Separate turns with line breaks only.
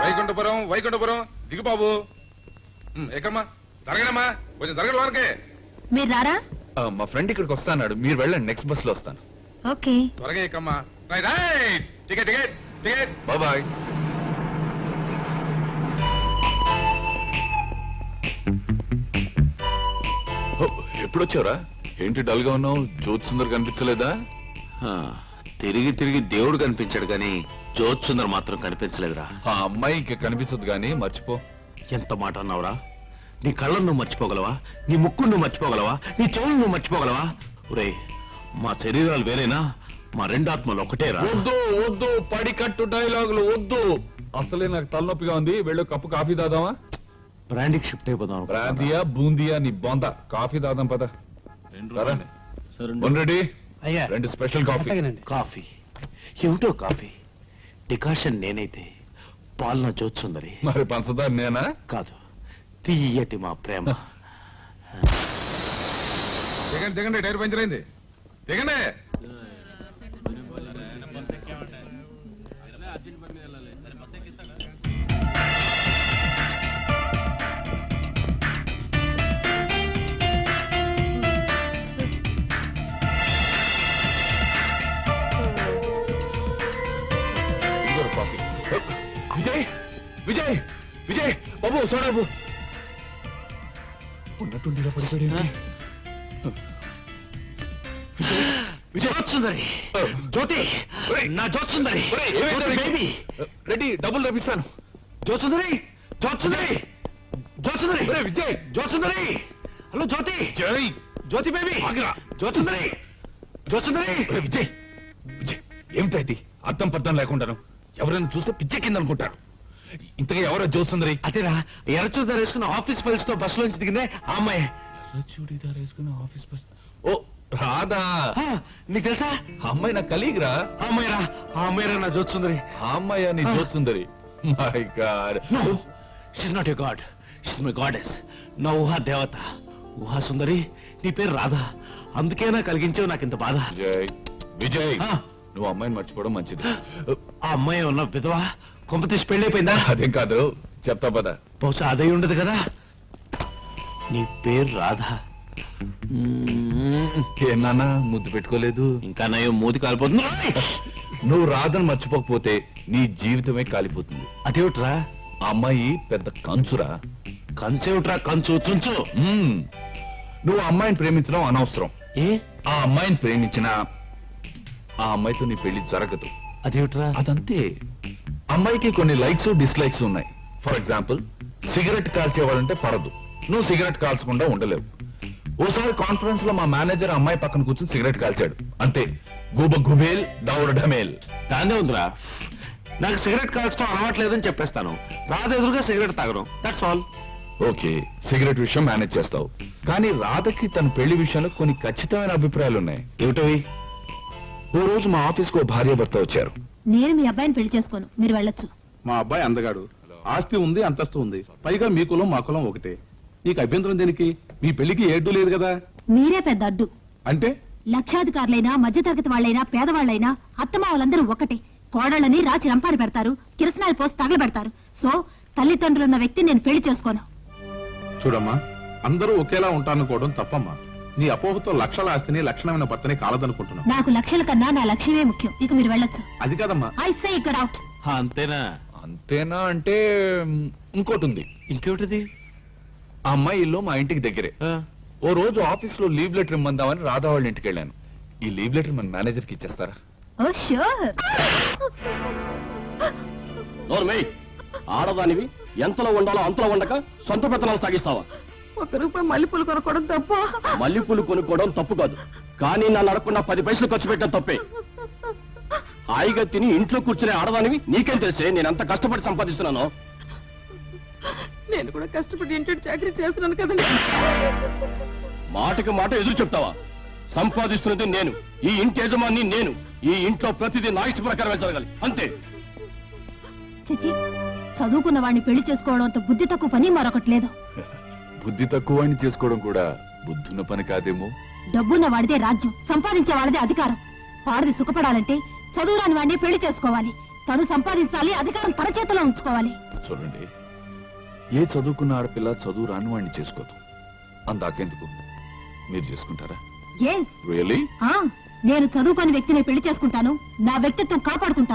వైకుంఠపురం వైకుంఠపురం దిగు బాబు. ఎక్కమ్మా జరగనమ్మా, కొంచెం జరగడం వరకే.
మీరు రారా?
మా ఫ్రెండ్ ఇక్కడికి వస్తాడు, మీరు వెళ్ళండి, నెక్స్ట్ బస్ లో వస్తాను.
ఓకే,
త్వరగా ఎక్కమ్మా. Right right, ticket ticket ticket.
Bye. ఎప్పుడొచ్చారా? ఏంటి డల్ గా ఉన్నావు? జ్యోత్ సుందర్ కనిపించలేదా?
తిరిగి తిరిగి దేవుడు కనిపించాడు గాని జ్యోత్ సుందర్ మాత్రం కనిపించలేదురా.
ఆ అమ్మాయి ఇంక కనిపించదు గానీ మర్చిపో.
ఎంత మాట అన్నావురా? నీ కళ్ళను నువ్వు మర్చిపోగలవా? నీ ముక్కును నువ్వు మర్చిపోగలవా? నీ చెవులను నువ్వు మర్చిపోగలవా? ఒరేయ్, మా శరీరాలు వేరేనా, మా రెండు ఆత్మలు ఒకటేరా.
వద్దు వద్దు, పడికట్టు డైలాగులు వద్దు. అసలే నాకు తలనొప్పిగా ఉంది, వెళ్ళు కప్పు కాఫీ తాదామా?
బ్రాండీకి షిఫ్ట్ అయిపోదాం.
బ్రాందియా బూందియా నీ బొంద, కాఫీ తాదాం పద. రెడీ? రెండు స్పెషల్ కాఫీ.
కాఫీ ఏమిటో కాఫీ డికాషన్ నేనైతే పాలన జ్యోత్ సుందరి.
మరి పంచదార నేనా?
కాదు, తీయటి మా ప్రేమ.
దిగండి దిగండి, టైర్ పంచర్ అయింది, దిగండి.
విజయ్ విజయ్ విజయ్ బాబు, సోడాబు ఉన్నట్టుండి ఇలా పడిపోయాడు.
జ్యోత్సుందరి, జ్యోతి, నా జ్యోత్సుందరి.
రెడ్డి, డబ్బులు రప్పిస్తాను.
జ్యోత్సుందరి, జ్యోత్సుందరి, జ్యోత్సుందరి,
విజయ్,
జ్యోత్సుందరి. హలో జ్యోతి,
జై
జ్యోతి బేబీ, జ్యోత్సుందరి, జ్యోత్సుందరి.
విజయ్ విజయ్, ఏమిటా ఇది? అర్థం పర్థం లేకుండాను. ఎవరైనా చూస్తే పిచ్చే కింద అనుకుంటారు. ఇంతగా ఎవరో చూస్తుంది?
అదేరా, ఎర్రచూడిదారు వేసుకున్న ఆఫీస్ ఫైల్స్ తో బస్ లోంచి దిగిందే ఆ అమ్మాయి.
ఎర్రచూడిదారు వేసుకున్న ఆఫీస్ బస్? ఓ రాధా,
నీకు తెలుసా?
అమ్మాయి నా కలీగ్రా.
అమ్మాయిరా, ఆ అమ్మాయిరా నా జ్యోత్సుందరి.
ఆ అమ్మాయి నీ జ్యోత్సుందరి? My god,
no, she's not a god, she's my goddess. నా ఊహా దేవత. ఊహా సుందరి, నీ పేరు రాధా, అందుకేనా కలిగించావు నాకు ఇంత బాధ.
విజయ్ విజయ్, నువ్వు అమ్మాయిని మర్చిపోవడం మంచిది.
ఆ అమ్మాయి ఉన్న విధవా, కొంప తీసి పెళ్ళైపోయిందా?
అదేం కాదు, చెప్తా పద.
బహుశా అదై ఉండదు కదా. నీ పేరు రాధా.
ఏనానా ముద్దు పెట్టుకోలేదు?
ఇంకా నయం మూతి కాలిపోతుంది.
నువ్వు రాధను మర్చిపోకపోతే నీ జీవితమే కాలిపోతుంది.
అదేమిట్రా?
ఆ అమ్మాయి పెద్ద కంచురా.
కంచేమిట్రా? కంచు చుంచు.
నువ్వు ఆ అమ్మాయిని ప్రేమించడం అనవసరం.
ఏ?
ఆ అమ్మాయిని ప్రేమించిన ఆ అమ్మాయితో నీ పెళ్లి జరగదు.
అదేమిట్రా?
అదంతే. అమ్మాయికి కొన్ని లైక్స్ డిస్లైక్స్ ఉన్నాయి. ఫర్ ఎగ్జాంపుల్, సిగరెట్ కాల్చేవాడంటే పడదు. నువ్వు సిగరెట్ కాల్చకుండా ఉండలేవు. ఓసారి కాన్ఫరెన్స్ లో మా మేనేజర్ అమ్మాయి పక్కన కూర్చొని సిగరెట్ కాల్చాడు. అంతే, గూబ గుబేల్ దౌడ ఢమేల్.
దాన్నే ఉందిరా. నాకు సిగరెట్ కాల్చడం అలవాట్లేదని చెప్పేస్తాను. రాధ ఎదురుగా సిగరెట్ తాగడం, దట్స్ ఆల్.
ఓకే, సిగరెట్ విషయం మేనేజ్ చేస్తావు. కానీ రాధకి తన పెళ్లి విషయంలో కొన్ని ఖచ్చితమైన అభిప్రాయాలు ఉన్నాయి.
ఏమిటవి?
ఓ రోజు మా ఆఫీస్ కు భార్య భర్త వచ్చారు.
నేను మీ అబ్బాయిని పెళ్లి చేసుకోను, మీరు వెళ్ళొచ్చు.
మా అబ్బాయి అందగాడు, ఆస్తి ఉంది, అంతస్తు ఉంది, పైగా మీ కులం మా కులం ఒకటే. నీకు అభ్యంతరం దేనికి? మీ పెళ్లికి ఏడ్డు లేదు కదా.
మీరే పెద్ద అడ్డు.
అంటే
లక్షాధికారులైనా, మధ్యతరగతి వాళ్ళైనా, పేదవాళ్ళైనా అత్తమావులందరూ ఒకటే. కోడళ్ళని రాచి రంపారి పెడతారు, కిరసనాలు పోసి తగలబెడతారు. సో తల్లిదండ్రులున్న వ్యక్తి నేను పెళ్లి చేసుకోను.
చూడమ్మా, అందరూ ఒకేలా ఉంటారనుకోవడం తప్పమ్మా. నీ అపోహతో లక్షల ఆస్తిని, లక్షణమైన భర్తని కాలదనుకుంటున్నావు.
నాకు లక్షల కన్నా నా లక్ష్యమే ముఖ్యం. ఇక మీరు వెళ్ళొచ్చు.
అది కాదమ్మా.
I say get out.
అంతేనా?
అంతేనా అంటే ఇంకోటి ఉంది.
ఇంకేమిటిది?
ఆ అమ్మాయి ఇల్లు మా ఇంటికి దగ్గరే. ఓ రోజు ఆఫీస్ లో లీవ్ లెటర్ ఇమ్మందామని రాధా వాళ్ళ ఇంటికి వెళ్ళాను. ఈ లీవ్ లెటర్ మన మేనేజర్ కి ఇచ్చేస్తారా?
ఓ ష్యూర్.
ఆడదానివి ఎంతలో ఉండాలో అంతలో ఉండక సొంత పెత్తనాలు సాగిస్తావా?
₹1 మల్లెపూలు కొనుక్కోవడం తప్ప?
మల్లెపూలు కొనుక్కోవడం తప్పు కాదు, కానీ నన్ను అడగకుండా 10 పైసలు ఖర్చు పెట్టడం తప్పే. హాయిగా తిని ఇంట్లో కూర్చునే ఆడదానివి నీకేం తెలిసే నేనెంత కష్టపడి సంపాదిస్తున్నానో?
నేను కూడా కష్టపడి ఇంటి చాకరీ చేస్తున్నాను కదండి.
మాటకి మాట ఎదురు చెప్తావా? సంపాదిస్తున్నది నేను, ఈ ఇంటి యజమాని నేను. ఈ ఇంట్లో ప్రతిదీ నా ఇష్ట ప్రకారమే జరగాలి, అంతే.
చిచి, చదువుకున్న వాడిని పెళ్లి చేసుకోవడం అంత బుద్ధి తక్కువ పని మరొకటి లేదు.
బుద్ధి తక్కువ వాడిని చేసుకోవడం కూడా బుద్ధున్న పని కాదేమో.
డబ్బున్న వాడిదే రాజ్యం, సంపాదించే వాడిదే అధికారం. వాడిది సుఖపడాలంటే చదువురాని వాడిని పెళ్లి చేసుకోవాలి. తను సంపాదించాలి, అధికారం తన చేతిలో ఉంచుకోవాలి.
చూడండి, ఏ చదువుకున్న ఆడపిల్ల చదువు రాని వాడిని చేసుకోదు. అందాకెందుకు, మీరు చేసుకుంటారా?
Yes,
really?
నేను చదువుకొని వ్యక్తిని పెళ్లి చేసుకుంటాను. నా వ్యక్తిత్వం కాపాడుకుంటాను.